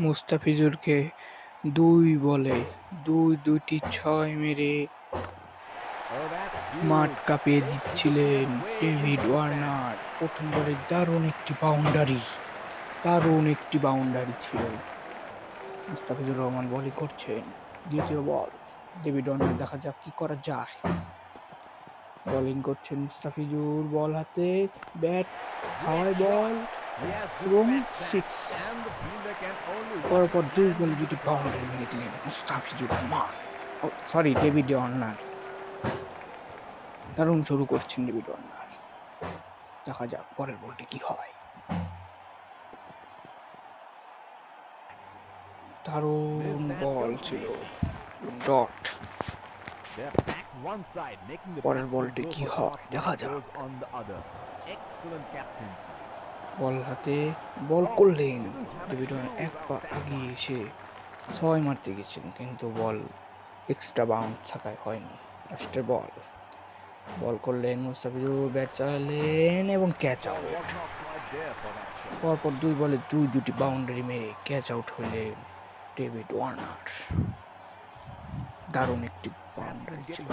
মুস্তাফিজুরকে 2 বলে 2টি 6 মেরে মাঠ কাঁপিয়ে দিচ্ছিলেন ডেভিড ওয়ার্নার। প্রথম বলে দারুণ একটি বাউন্ডারি ছিল। মুস্তাফিজুর রহমান বোলিং করছেন। দ্বিতীয় বল, ডেভিড ওয়ার্নার, দেখা যাক কি করা যায়। বোলিং করছেন মুস্তাফিজুর, বল হাতে, ব্যাট হাওয়ায়, বল এবং 6। পরপর 2 বলে 2টি বাউন্ডারি মেরে দিলেন মুস্তাফিজুর রহমান, ডেভিড ওয়ার্নার। দারুণ শুরু করছেন ডেভিড ওয়ার্নার। দেখা যাক পরের বলটি কি হয়। দারুণ বল ছিল, ডট। পরের বলটি কি হয় দেখা যাক। বল হাতে, বল করলেন ডেভিড ওয়ার্নার, এক পা এগিয়ে এসে 6 মারতে গেছিলেন, কিন্তু বল এক্সট্রা বাউন্স থাকায় হয়নি। লাস্টের বল করলেন মুস্তাফিজুর, ব্যাট চালালেন এবং ক্যাচ আউট। পরপর 2 বলে 2টি বাউন্ডারি মেরে ক্যাচ আউট হলেন ডেভিড ওয়ার্নার। দারুণ একটি বাউন্ডারি ছিল।